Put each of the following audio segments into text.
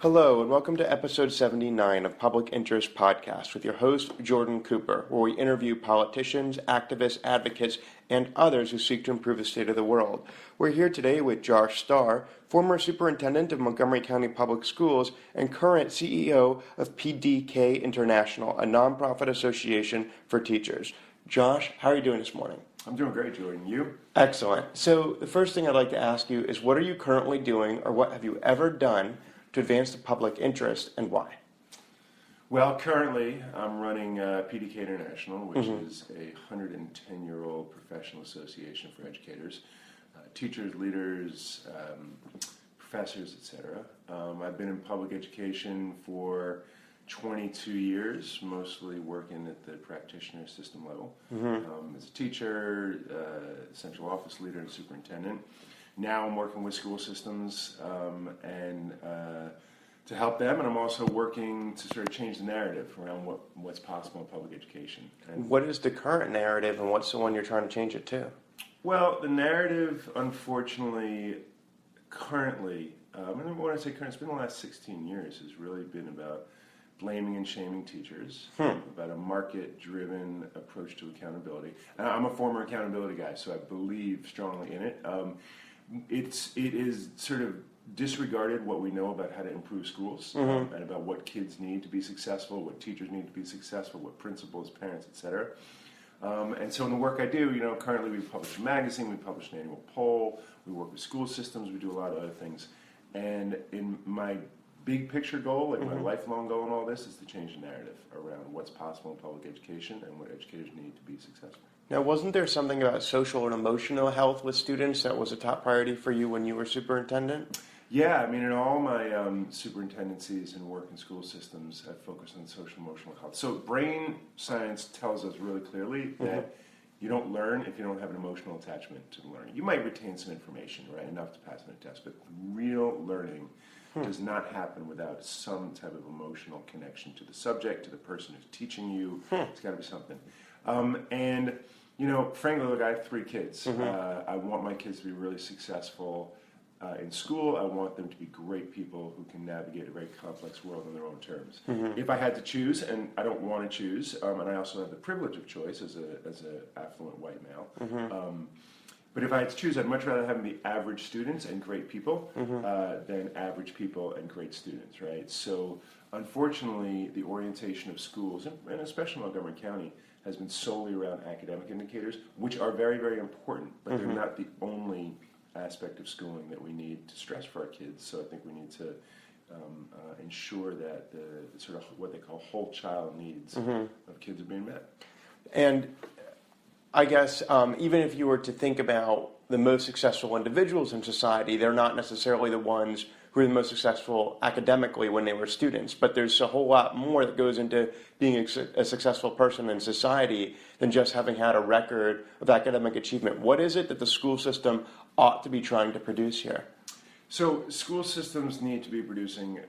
Hello, and welcome to episode 79 of Public Interest Podcast with your host, Jordan Cooper, where we interview politicians, activists, advocates, and others who seek to improve the state of the world. We're here today with Josh Starr, former superintendent of Montgomery County Public Schools and current CEO of PDK International, a nonprofit association for teachers. Josh, how are you doing this morning? I'm doing great, Jordan. You? Excellent. So the first thing I'd like to ask you is, what are you currently doing, or what have you ever done to advance the public interest, and why? Well, currently I'm running PDK International, which is a 110-year-old professional association for educators, teachers, leaders, professors, etc. I've been in public education for 22 years, mostly working at the practitioner system level as a teacher, central office leader, and superintendent. Now I'm working with school systems and to help them, and I'm also working to sort of change the narrative around what's possible in public education. And what is the current narrative, and what's the one you're trying to change it to? Well, the narrative, unfortunately, currently, and when I say current, it's been the last 16 years, has really been about blaming and shaming teachers, about a market-driven approach to accountability. And I'm a former accountability guy, so I believe strongly in it. It is sort of disregarded what we know about how to improve schools and about what kids need to be successful, what teachers need to be successful, what principals, parents, etc. And so in the work I do, currently we publish a magazine, we publish an annual poll, we work with school systems, we do a lot of other things. And in my big picture goal, like my lifelong goal in all this, is to change the narrative around what's possible in public education and what educators need to be successful. Now, wasn't there something about social and emotional health with students that was a top priority for you when you were superintendent? Yeah, I mean, in all my superintendencies and work in school systems, I focus on social and emotional health. So brain science tells us really clearly that you don't learn if you don't have an emotional attachment to the learning. You might retain some information, right, enough to pass on a test, but real learning does not happen without some type of emotional connection to the subject, to the person who's teaching you. It's got to be something. And, frankly, look, I have 3 kids. I want my kids to be really successful in school. I want them to be great people who can navigate a very complex world on their own terms. If I had to choose, and I don't want to choose, and I also have the privilege of choice as an affluent white male, but if I had to choose, I'd much rather have them be average students and great people than average people and great students, right? So unfortunately, the orientation of schools, and especially Montgomery County, has been solely around academic indicators, which are very, very important, but they're not the only aspect of schooling that we need to stress for our kids. So I think we need to ensure that the sort of what they call whole child needs of kids are being met. And I guess even if you were to think about the most successful individuals in society, they're not necessarily the ones who are the most successful academically when they were students, but there's a whole lot more that goes into being a successful person in society than just having had a record of academic achievement. What is it that the school system ought to be trying to produce here? So school systems need to be producing,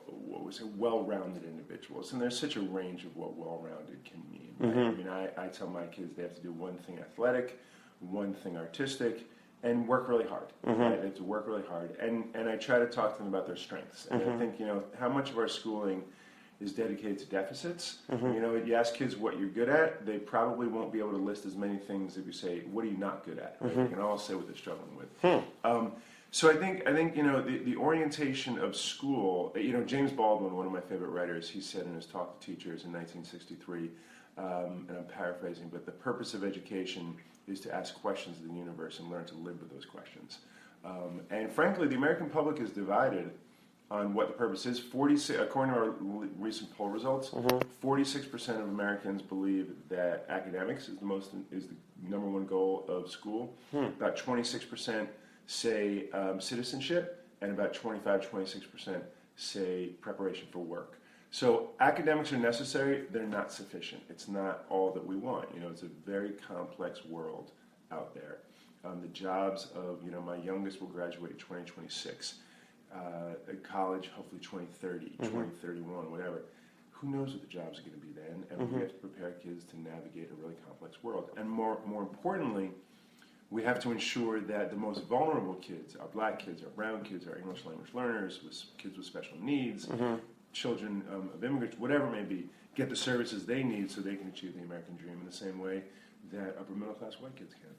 what we say, well-rounded individuals, and there's such a range of what well-rounded can mean. Right? I mean, I tell my kids they have to do one thing athletic, one thing artistic, and work really hard. Right? They have to work really hard, and I try to talk to them about their strengths. And I think, how much of our schooling is dedicated to deficits. You ask kids what you're good at, they probably won't be able to list as many things if you say, what are you not good at? Right? They can all say what they're struggling with. So I think the orientation of school, James Baldwin, one of my favorite writers, he said in his talk to teachers in 1963, and I'm paraphrasing, but the purpose of education is to ask questions of the universe and learn to live with those questions. And frankly, the American public is divided on what the purpose is. According to our recent poll results, 46% of Americans believe that academics is the number one goal of school. About 26% say citizenship, and about 25-26% say preparation for work. So academics are necessary, they're not sufficient. It's not all that we want. It's a very complex world out there. The jobs of, my youngest will graduate in 2026. At college, hopefully 2030, 2031, whatever. Who knows what the jobs are going to be then? And we have to prepare kids to navigate a really complex world. And more importantly, We have to ensure that the most vulnerable kids, our black kids, our brown kids, our English language learners, kids with special needs, children of immigrants, whatever it may be, get the services they need so they can achieve the American dream in the same way that upper middle class white kids can.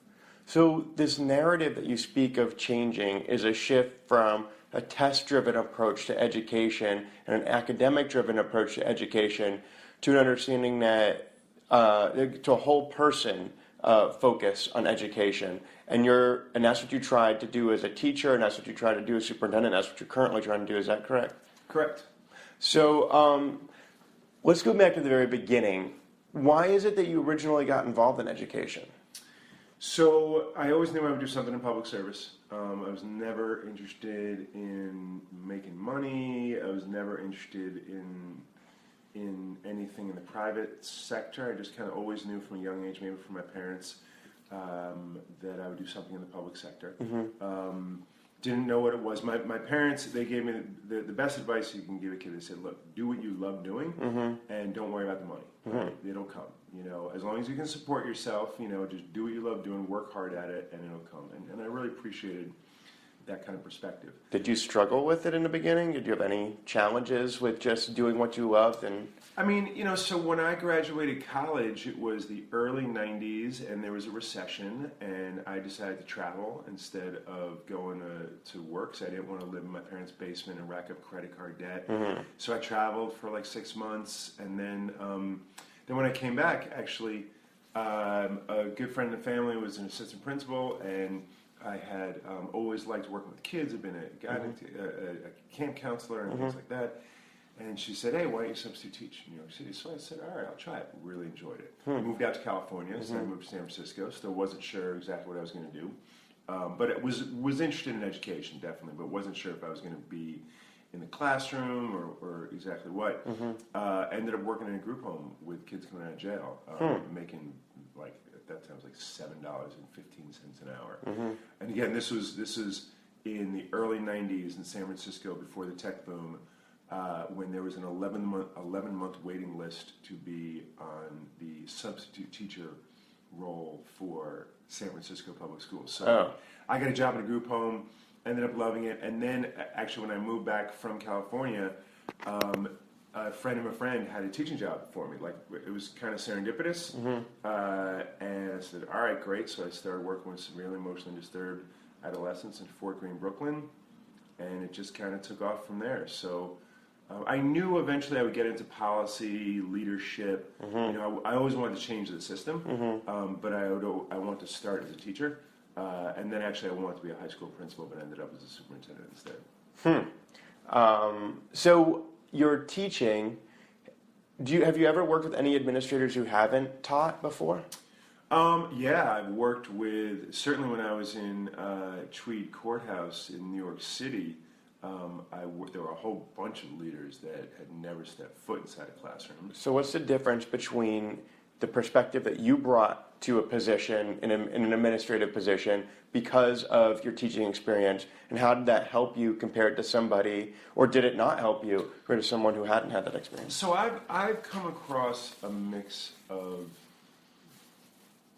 So this narrative that you speak of changing is a shift from a test-driven approach to education and an academic-driven approach to education to an understanding that to a whole person focus on education. And that's what you tried to do as a teacher, and that's what you tried to do as superintendent, and that's what you're currently trying to do. Is that correct? Correct. So let's go back to the very beginning. Why is it that you originally got involved in education? So I always knew I would do something in public service. I was never interested in making money. I was never interested in anything in the private sector. I just kind of always knew from a young age, maybe from my parents, that I would do something in the public sector. Didn't know what it was. My parents, they gave me the best advice you can give a kid. They said, look, do what you love doing and don't worry about the money. Right? It'll come. As long as you can support yourself, just do what you love doing, work hard at it, and it'll come. And I really appreciated that kind of perspective. Did you struggle with it in the beginning? Did you have any challenges with just doing what you loved? So when I graduated college, it was the early 90s, and there was a recession, and I decided to travel instead of going to work, because I didn't want to live in my parents' basement and rack up credit card debt. So I traveled for like 6 months, and then when I came back, actually, a good friend of the family was an assistant principal, and I had always liked working with kids. I'd been a camp counselor and things like that. And she said, hey, why don't you substitute teach in New York City? So I said, all right, I'll try it. Really enjoyed it. I moved out to California, so I moved to San Francisco. Still wasn't sure exactly what I was going to do. But it was interested in education, definitely, but wasn't sure if I was going to be in the classroom or exactly what. Ended up working in a group home with kids coming out of jail, making at that time it was like $7.15 an hour. And again, this was in the early 90s in San Francisco before the tech boom, when there was an 11-month waiting list to be on the substitute teacher role for San Francisco public schools. So I got a job in a group home, ended up loving it, and then actually when I moved back from California, a friend of a friend had a teaching job for me. It was kind of serendipitous, and I said, all right, great. So I started working with severely emotionally disturbed adolescents in Fort Greene, Brooklyn, and it just kind of took off from there. So I knew eventually I would get into policy, leadership. I always wanted to change the system, but I wanted to start as a teacher, and then actually I wanted to be a high school principal, but ended up as a superintendent instead. So you're teaching. Have you ever worked with any administrators who haven't taught before? Yeah, I've worked with, certainly when I was in Tweed Courthouse in New York City, there were a whole bunch of leaders that had never stepped foot inside a classroom. So what's the difference between the perspective that you brought to a position, in an administrative position, because of your teaching experience, and how did that help you compared to somebody, or did it not help you compared to someone who hadn't had that experience? So I've come across a mix of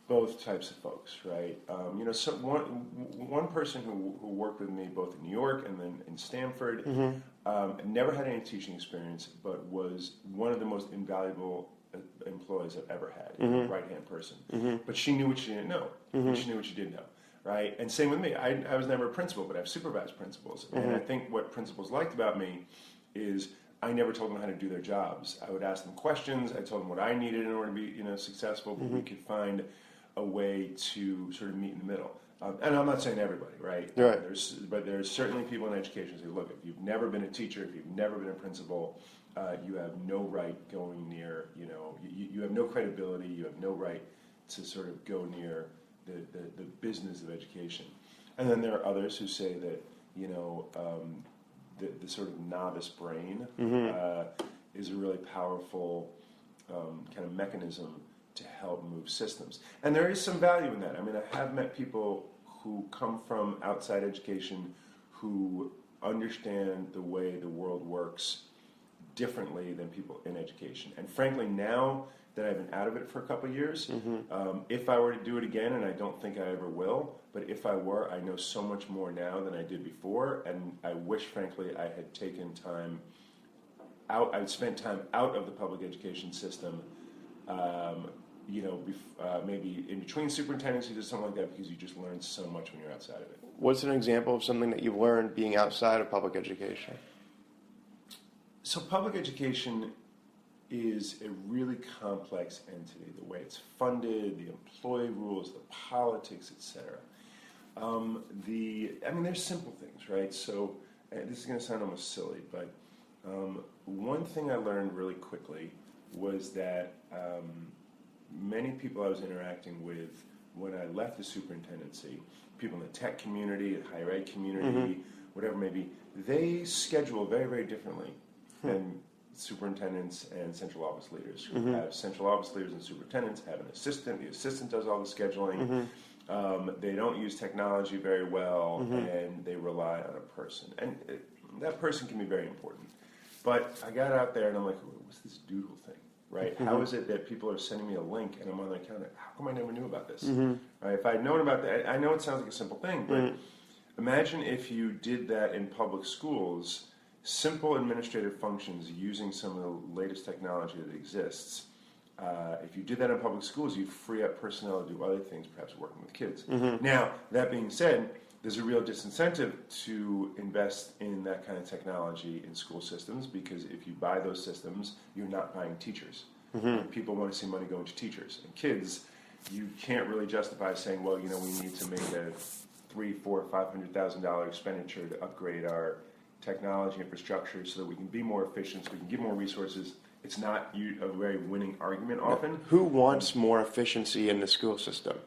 both types of folks, right? One person who worked with me both in New York and then in Stanford, never had any teaching experience, but was one of the most invaluable employees I've ever had, a right-hand person. But she knew what she didn't know. She knew what she did know, right? And same with me. I was never a principal, but I've supervised principals. And I think what principals liked about me is I never told them how to do their jobs. I would ask them questions. I told them what I needed in order to be successful, but we could find a way to sort of meet in the middle. And I'm not saying everybody, right? Right. But there's certainly people in education who say, look, if you've never been a teacher, if you've never been a principal, you have no right going near, you have no credibility, you have no right to sort of go near the business of education. And then there are others who say that, the sort of novice brain is a really powerful kind of mechanism to help move systems. And there is some value in that. I mean, I have met people who come from outside education who understand the way the world works differently than people in education. And frankly, now that I've been out of it for a couple of years, if I were to do it again, and I don't think I ever will, but if I were, I know so much more now than I did before, and I wish, frankly, I had taken time out, I'd spent time out of the public education system, maybe in between superintendencies or something like that, because you just learn so much when you're outside of it. What's an example of something that you've learned being outside of public education? So public education is a really complex entity, the way it's funded, the employee rules, the politics, etc. There's simple things, right? So this is going to sound almost silly, but one thing I learned really quickly was that many people I was interacting with when I left the superintendency, people in the tech community, the higher ed community, whatever it may be, they schedule very, very differently than superintendents and central office leaders who have central office leaders and superintendents have an assistant. The assistant does all the scheduling. They don't use technology very well, and they rely on a person. And that person can be very important. But I got out there and I'm like, what's this doodle thing, right? How is it that people are sending me a link and I'm on their calendar? How come I never knew about this? Right? If I'd known about that, I know it sounds like a simple thing, but imagine if you did that in public schools. Simple administrative functions using some of the latest technology that exists. If you did that in public schools, you'd free up personnel to do other things, perhaps working with kids. Now, that being said, there's a real disincentive to invest in that kind of technology in school systems, because if you buy those systems, you're not buying teachers. People want to see money going to teachers. And kids, you can't really justify saying, well, we need to make a $300,000, $400,000, $500,000 expenditure to upgrade our technology infrastructure so that we can be more efficient, so we can give more resources. It's not a very winning argument often. Who wants more efficiency in the school system?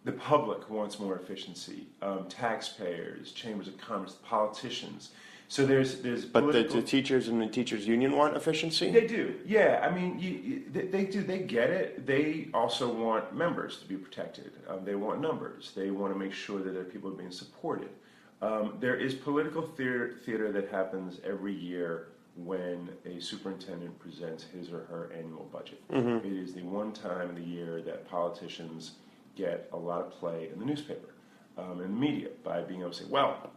The public wants more efficiency. Taxpayers, chambers of commerce, politicians. So there's But the teachers and the teachers union want efficiency? They do, yeah. They do. They get it. They also want members to be protected. They want numbers. They want to make sure that their people are being supported. There is political theater that happens every year when a superintendent presents his or her annual budget. It is the one time in the year that politicians get a lot of play in the newspaper, in the media, by being able to say, well,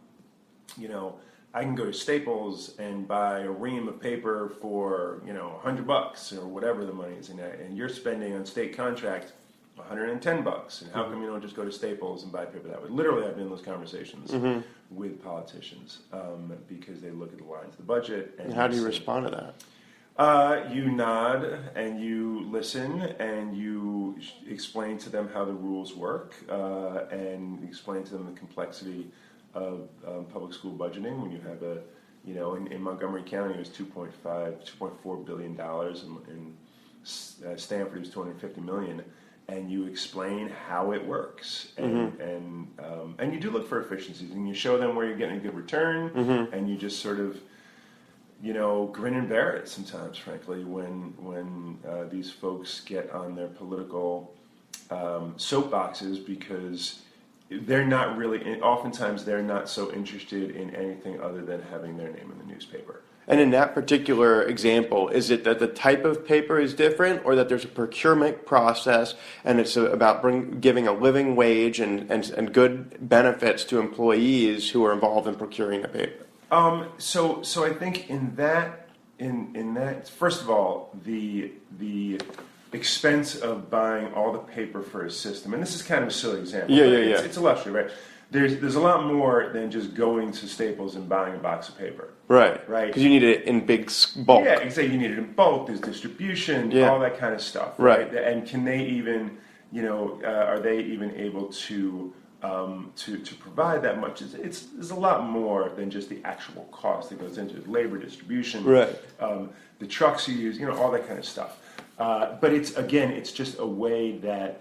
I can go to Staples and buy a ream of paper for, $100 or whatever the money is, and you're spending on state contract $110, and how come you don't just go to Staples and buy paper that way? Literally, I've been in those conversations with politicians because they look at the lines of the budget. And how do you respond to that? You nod and you listen and you explain to them how the rules work and explain to them the complexity of public school budgeting. When you have in Montgomery County it was $2.4 billion, in Stanford it was $250 million. And you explain how it works, and you do look for efficiencies, and you show them where you're getting a good return, and you just sort of, grin and bear it sometimes, frankly, when these folks get on their political soapboxes, because they're not really, oftentimes they're not so interested in anything other than having their name in the newspaper. And in that particular example, is it that the type of paper is different, or that there's a procurement process and it's about giving a living wage and good benefits to employees who are involved in procuring the paper? So I think in that, first of all, the expense of buying all the paper for a system, and this is kind of a silly example. It's illustrative, right? There's a lot more than just going to Staples and buying a box of paper. Right. Because you need it in big bulk. Yeah, exactly. You need it in bulk. There's distribution, all that kind of stuff. Right. And can they even, are they even able to provide that much? There's a lot more than just the actual cost that goes into it. Labor, distribution, the trucks you use, all that kind of stuff. But it's just a way that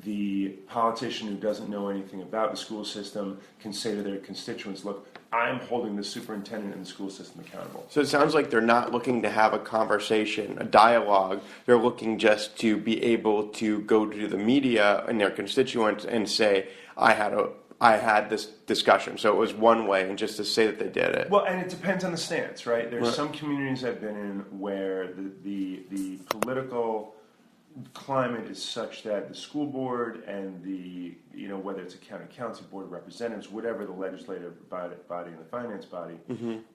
the politician who doesn't know anything about the school system can say to their constituents, look, I'm holding the superintendent and the school system accountable. So it sounds like they're not looking to have a conversation, a dialogue. They're looking just to be able to go to the media and their constituents and say, I had I had this discussion. So it was one way, and just to say that they did it. Well, and it depends on the stance, right? There's some communities I've been in where the political climate is such that the school board and the, whether it's a county council, board of representatives, whatever the legislative body and the finance body,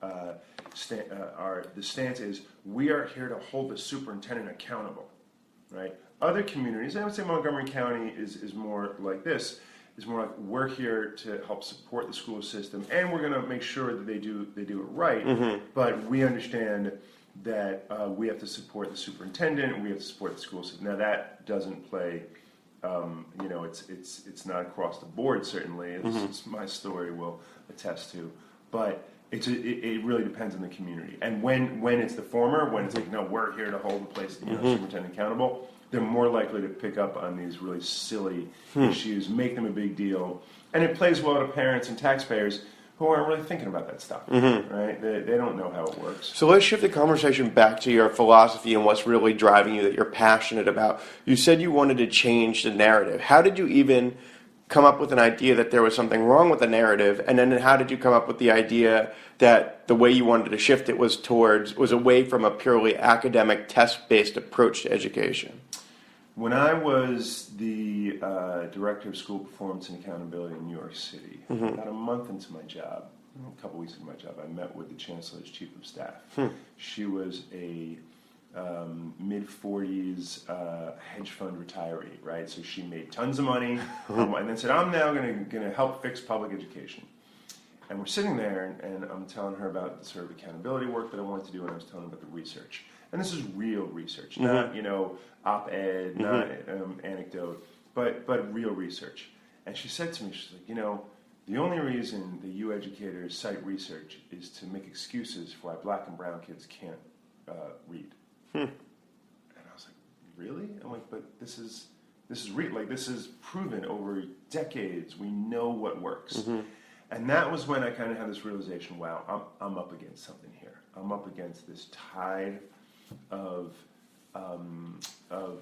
the stance is, we are here to hold the superintendent accountable, right? Other communities, I would say Montgomery County is more like this, is more like, we're here to help support the school system, and we're going to make sure that they do it right, but we understand that we have to support the superintendent and we have to support the school system. Now that doesn't play, it's not across the board, certainly. It's my story will attest to, but it really depends on the community. And when it's the former, when it's like, no, we're here to hold the place, superintendent accountable, they're more likely to pick up on these really silly issues, make them a big deal, and it plays well to parents and taxpayers who aren't really thinking about that stuff, right? They don't know how it works. So let's shift the conversation back to your philosophy and what's really driving you, that you're passionate about. You said you wanted to change the narrative. How did you even come up with an idea that there was something wrong with the narrative, and then how did you come up with the idea that the way you wanted to shift it was away from a purely academic, test-based approach to education? When I was the director of school performance and accountability in New York City, about a month into my job, a couple weeks into my job, I met with the chancellor's chief of staff. She was a mid-40s hedge fund retiree, right? So she made tons of money, and then said, I'm now going to help fix public education. And we're sitting there, and I'm telling her about the sort of accountability work that I wanted to do, and I was telling her about the research. And this is real research, not, op-ed, not anecdote, but real research. And she said to me, she's like, the only reason that you educators cite research is to make excuses for why black and brown kids can't read. And I was like, really? I'm like, but this is real. Like, this is proven over decades. We know what works. And that was when I kind of had this realization, wow, I'm up against something here. I'm up against this tide of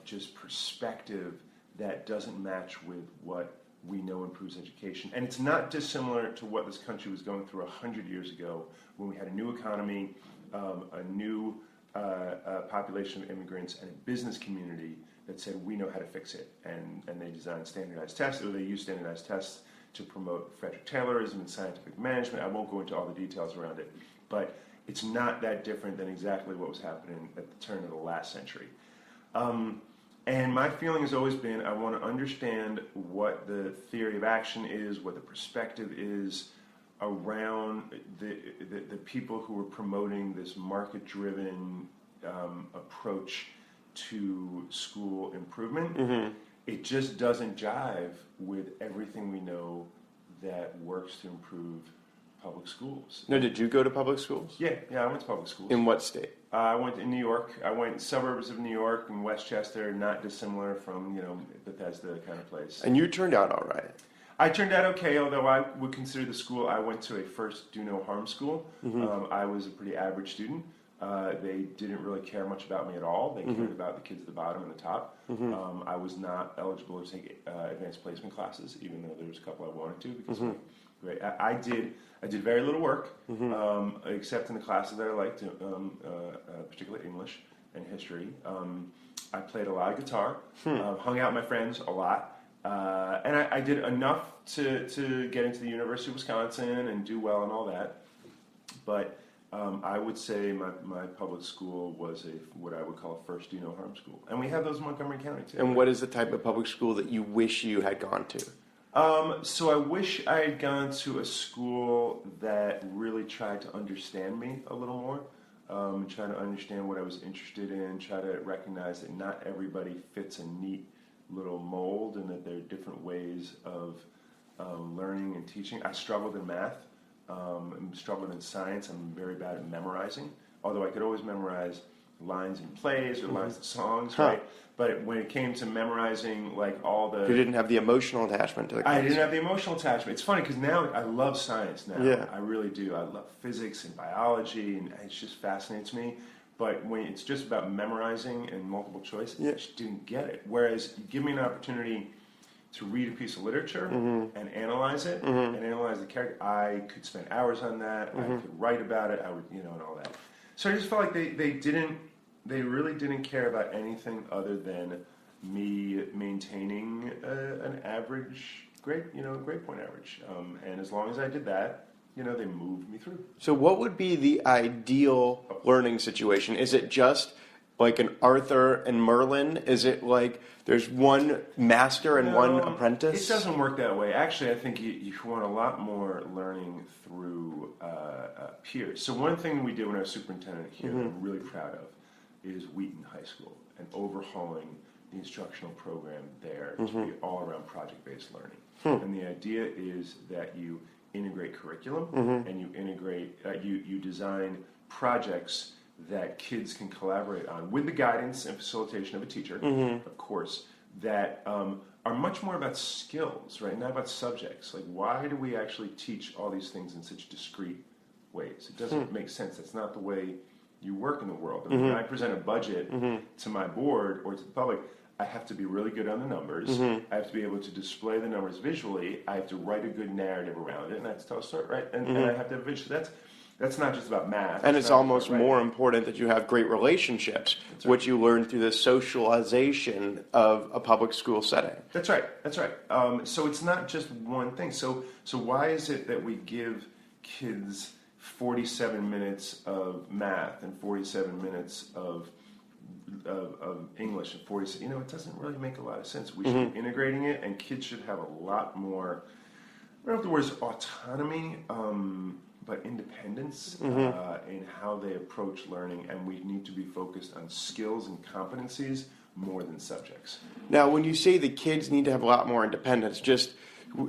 just perspective that doesn't match with what we know improves education. And it's not dissimilar to what this country was going through 100 years ago, when we had a new economy, a new population of immigrants, and a business community that said, we know how to fix it. And they designed standardized tests, or they used standardized tests to promote Frederick Taylorism and scientific management. I won't go into all the details around it, but it's not that different than exactly what was happening at the turn of the last century. And my feeling has always been, I want to understand what the theory of action is, what the perspective is around the people who are promoting this market-driven approach to school improvement. It just doesn't jive with everything we know that works to improve public schools. No, did you go to public schools? Yeah, I went to public schools. In what state? I went in New York. I went in suburbs of New York and Westchester, not dissimilar from, Bethesda kind of place. And you turned out all right. I turned out okay, although I would consider the school, I went to a first do no harm school. I was a pretty average student. They didn't really care much about me at all. They cared about the kids at the bottom and the top. I was not eligible to take advanced placement classes, even though there was a couple I wanted to, because I did very little work, except in the classes that I liked, particularly English and history. I played a lot of guitar, hung out with my friends a lot, and I did enough to get into the University of Wisconsin and do well and all that. But I would say my public school was what I would call a first do no harm school. And we have those in Montgomery County too. And what is the type of public school that you wish you had gone to? So I wish I had gone to a school that really tried to understand me a little more, try to understand what I was interested in, try to recognize that not everybody fits a neat little mold and that there are different ways of learning and teaching. I struggled in math. Struggled in science. I'm very bad at memorizing, although I could always memorize lines in plays or lines in songs, right? But when it came to memorizing, like all the... You didn't have the emotional attachment to the concept. I didn't have the emotional attachment. It's funny because now I love science now. Yeah. I really do. I love physics and biology, and it just fascinates me. But when it's just about memorizing and multiple choice, I just didn't get it. Whereas you give me an opportunity to read a piece of literature and analyze it and analyze the character. I could spend hours on that. I could write about it. I would, and all that. So I just felt like they really didn't care about anything other than me maintaining an average grade, grade point average. And as long as I did that, they moved me through. So what would be the ideal learning situation? Is it just like an Arthur and Merlin? Is it like there's one master and one apprentice? It doesn't work that way. Actually, I think you want a lot more learning through peers. So one thing we did when I was superintendent here that I'm really proud of is Wheaton High School and overhauling the instructional program there to be all around project-based learning. And the idea is that you integrate curriculum and you integrate, you design projects that kids can collaborate on with the guidance and facilitation of a teacher, of course, that are much more about skills, right? Not about subjects. Like, why do we actually teach all these things in such discrete ways? It doesn't make sense. That's not the way you work in the world. I mean, when I present a budget to my board or to the public, I have to be really good on the numbers. I have to be able to display the numbers visually. I have to write a good narrative around it, and I have to tell a story, right? And I have to have visual. That's not just about math. And it's almost more important that you have great relationships, which you learn through the socialization of a public school setting. That's right. So it's not just one thing. So why is it that we give kids 47 minutes of math and 47 minutes of English and 40? It doesn't really make a lot of sense. We should be integrating it, and kids should have a lot more. I don't know if the word is autonomy. But independence in how they approach learning, and we need to be focused on skills and competencies more than subjects. Now, when you say the kids need to have a lot more independence, just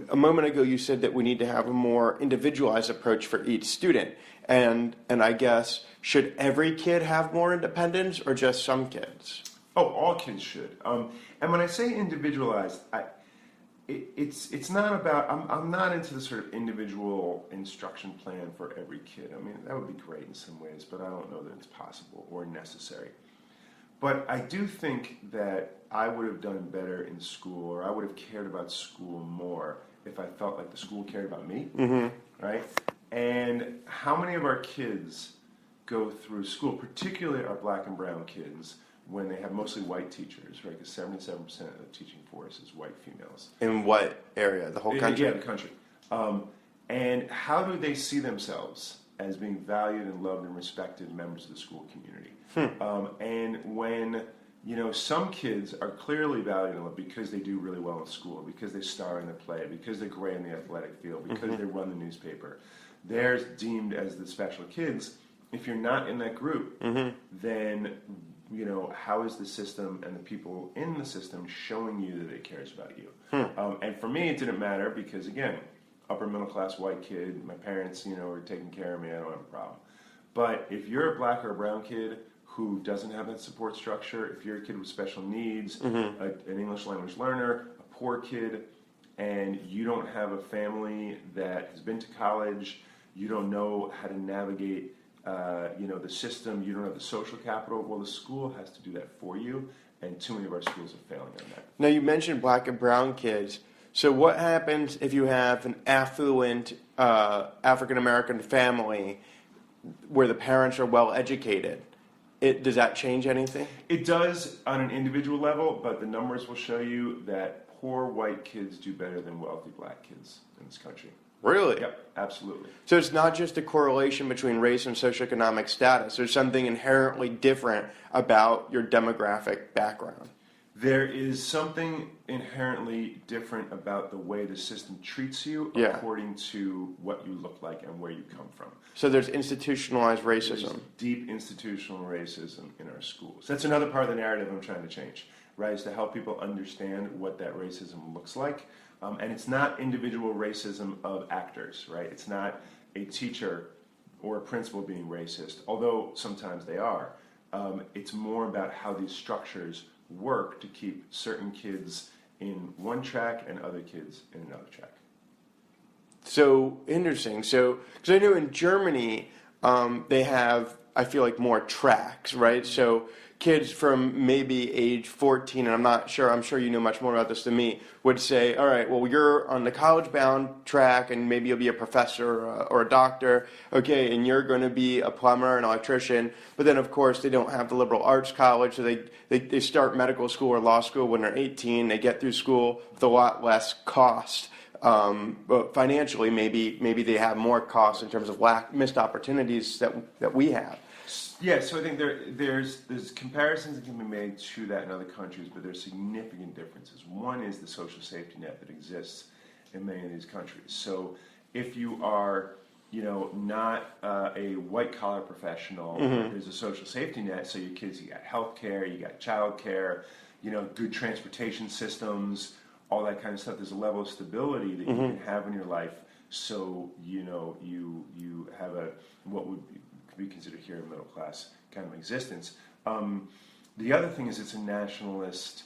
a moment ago you said that we need to have a more individualized approach for each student, and I guess, should every kid have more independence or just some kids? Oh, all kids should. And when I say individualized, it's not about, I'm not into the sort of individual instruction plan for every kid. I mean, that would be great in some ways, but I don't know that it's possible or necessary. But I do think that I would have done better in school, or I would have cared about school more if I felt like the school cared about me, right? And how many of our kids go through school, particularly our black and brown kids, when they have mostly white teachers, right? Because 77% of the teaching force is white females. In what area? The whole country? Yeah, the country. And how do they see themselves as being valued and loved and respected members of the school community? And when, some kids are clearly valued and loved because they do really well in school, because they star in the play, because they're great in the athletic field, because they run the newspaper. They're deemed as the special kids. If you're not in that group, then how is the system and the people in the system showing you that it cares about you? And for me, it didn't matter because, again, upper middle class white kid, my parents, were taking care of me, I don't have a problem. But if you're a black or a brown kid who doesn't have that support structure, if you're a kid with special needs, an English language learner, a poor kid, and you don't have a family that has been to college, you don't know how to navigate the system, you don't have the social capital, well, the school has to do that for you, and too many of our schools are failing on that. Now, you mentioned black and brown kids. So what happens if you have an affluent African-American family where the parents are well-educated? Does that change anything? It does on an individual level, but the numbers will show you that poor white kids do better than wealthy black kids in this country. Really? Yep, absolutely. So it's not just a correlation between race and socioeconomic status. There's something inherently different about your demographic background. There is something inherently different about the way the system treats you according to what you look like and where you come from. So there's institutionalized racism. There's deep institutional racism in our schools. That's another part of the narrative I'm trying to change, right, is to help people understand what that racism looks like. And it's not individual racism of actors, right? It's not a teacher or a principal being racist, although sometimes they are. It's more about how these structures work to keep certain kids in one track and other kids in another track. So interesting. So, because I know in Germany, they have I feel like, more tracks, right? So kids from maybe age 14, and I'm sure you know much more about this than me, would say, all right, well, you're on the college-bound track, and maybe you'll be a professor or a doctor, okay, and you're going to be a plumber, an electrician, but then, of course, they don't have the liberal arts college, so they start medical school or law school when they're 18, they get through school with a lot less cost. But financially, maybe they have more costs in terms of missed opportunities that we have. Yeah, so I think there's comparisons that can be made to that in other countries, but there's significant differences. One is the social safety net that exists in many of these countries. So if you are, not a white-collar professional, there's a social safety net. So your kids, you got health care, you got child care, good transportation systems, all that kind of stuff. There's a level of stability that you can have in your life. So you have what would be considered here a middle class kind of existence. The other thing is it's a nationalist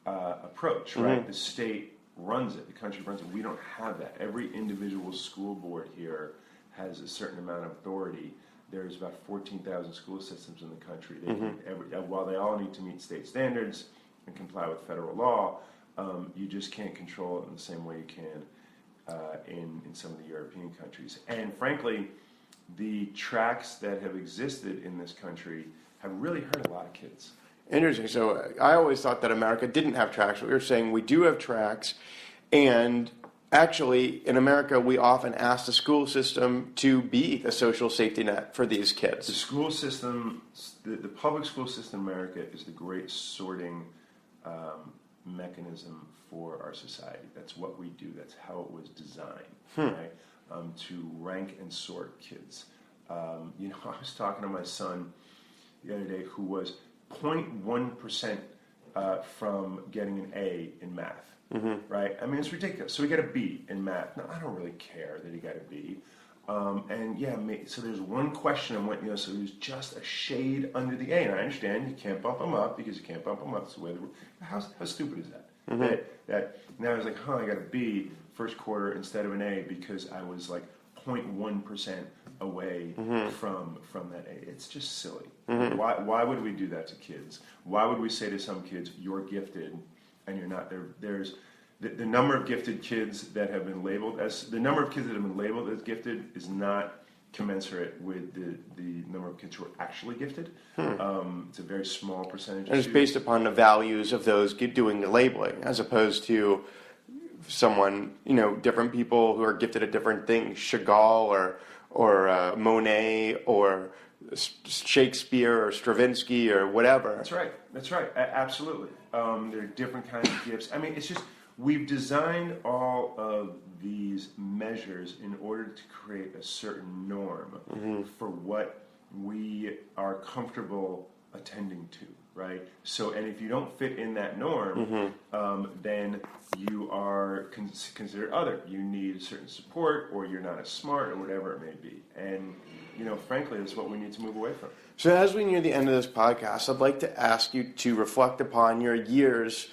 approach, right? The state runs it, the country runs it. We don't have that. Every individual school board here has a certain amount of authority. There's about 14,000 school systems in the country. While they all need to meet state standards and comply with federal law, you just can't control it in the same way you can in some of the European countries. And frankly, the tracks that have existed in this country have really hurt a lot of kids. Interesting. So I always thought that America didn't have tracks. We were saying we do have tracks, and actually in America we often ask the school system to be the social safety net for these kids. The school system, the public school system in America is the great sorting mechanism for our society. That's what we do. That's how it was designed, right? To rank and sort kids. I was talking to my son the other day who was 0.1% from getting an A in math, right? I mean, it's ridiculous. So he got a B in math. Now, I don't really care that he got a B. So there's one question and went, so he was just a shade under the A. And I understand you can't bump him up because you can't bump him up. That's the way how stupid is that? That now I was like, I got a B first quarter instead of an A because I was like 0.1% away from that A. It's just silly. Why would we do that to kids? Why would we say to some kids, you're gifted and you're not? There's the number of gifted kids that have been labeled as gifted is not commensurate with the number of kids who are actually gifted. It's a very small percentage. And it's based upon the values of those doing the labeling, as opposed to someone, different people who are gifted at different things, Chagall or Monet or Shakespeare or Stravinsky or whatever. That's right. Absolutely. There are different kinds of gifts. I mean, it's just we've designed all of these measures in order to create a certain norm for what we are comfortable attending to, right? So, and if you don't fit in that norm, then you are considered other. You need certain support, or you're not as smart, or whatever it may be. And, frankly, that's what we need to move away from. So as we near the end of this podcast, I'd like to ask you to reflect upon your years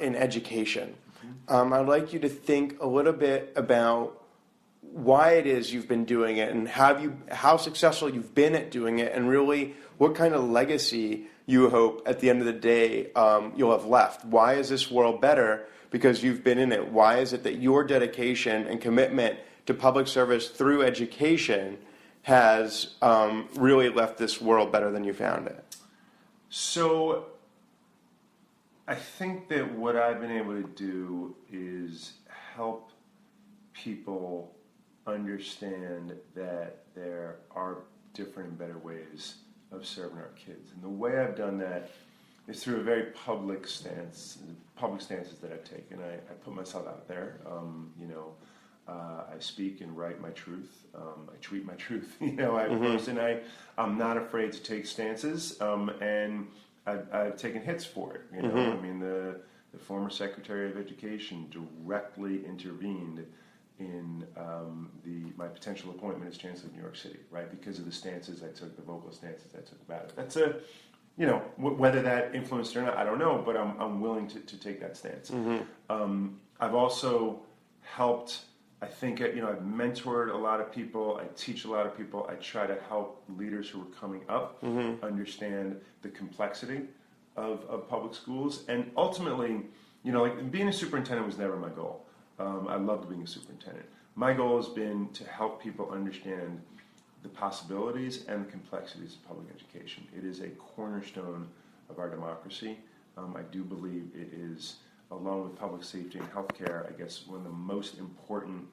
in education. I'd like you to think a little bit about why it is you've been doing it and how successful you've been at doing it, and really what kind of legacy you hope at the end of the day you'll have left. Why is this world better? Because you've been in it. Why is it that your dedication and commitment to public service through education has really left this world better than you found it? So I think that what I've been able to do is help people understand that there are different and better ways of serving our kids. And the way I've done that is through a very public stances that I've taken. I put myself out there. I speak and write my truth. I tweet my truth. I post, and I'm not afraid to take stances. And I've taken hits for it. I mean, the former Secretary of Education directly intervened in my potential appointment as Chancellor of New York City, right? Because of the stances I took, the vocal stances I took about it. That's whether that influenced or not, I don't know, but I'm willing to take that stance. I've also helped I think, I've mentored a lot of people. I teach a lot of people. I try to help leaders who are coming up understand the complexity of public schools. And ultimately, like being a superintendent was never my goal. I loved being a superintendent. My goal has been to help people understand the possibilities and the complexities of public education. It is a cornerstone of our democracy. I do believe it is, along with public safety and healthcare, I guess one of the most important,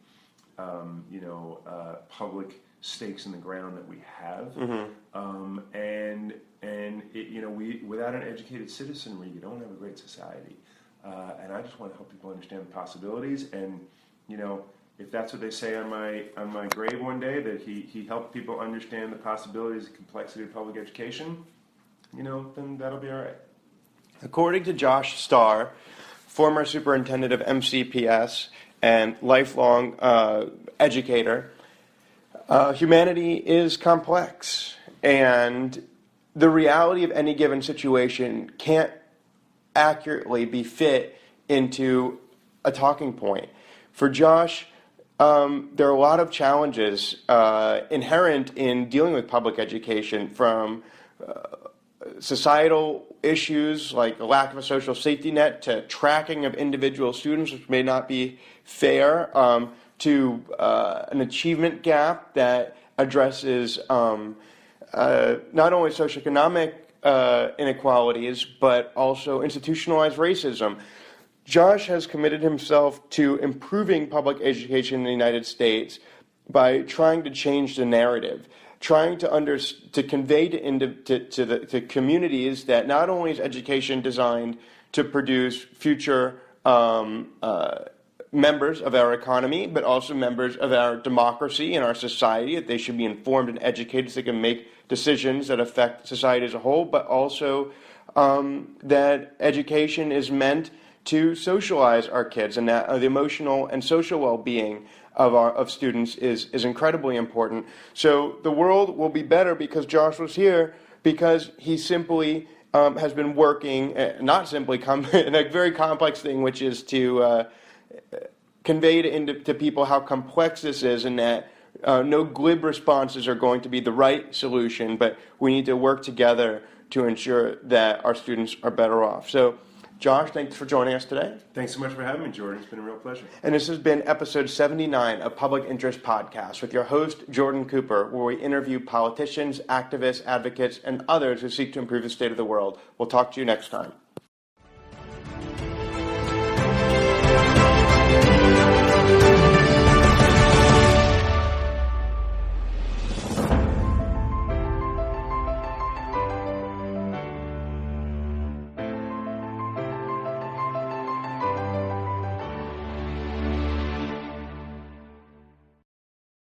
public stakes in the ground that we have. And it, without an educated citizenry, you don't have a great society. And I just want to help people understand the possibilities. And if that's what they say on my grave one day, that he helped people understand the possibilities and complexity of public education, then that'll be all right. According to Josh Starr, former superintendent of MCPS and lifelong educator, humanity is complex, and the reality of any given situation can't accurately be fit into a talking point. For Josh, there are a lot of challenges inherent in dealing with public education, from societal issues like a lack of a social safety net to tracking of individual students, which may not be fair, to an achievement gap that addresses not only socioeconomic inequalities, but also institutionalized racism. Josh has committed himself to improving public education in the United States by trying to change the narrative, trying to convey to communities that not only is education designed to produce future members of our economy, but also members of our democracy and our society, that they should be informed and educated so they can make decisions that affect society as a whole, but also that education is meant to socialize our kids, and that the emotional and social well-being of students is incredibly important. So the world will be better because Josh was here, because he simply has been working, not simply in a very complex thing, which is to convey to people how complex this is, and that no glib responses are going to be the right solution, but we need to work together to ensure that our students are better off. So, Josh, thanks for joining us today. Thanks so much for having me, Jordan. It's been a real pleasure. And this has been episode 79 of Public Interest Podcast with your host, Jordan Cooper, where we interview politicians, activists, advocates, and others who seek to improve the state of the world. We'll talk to you next time.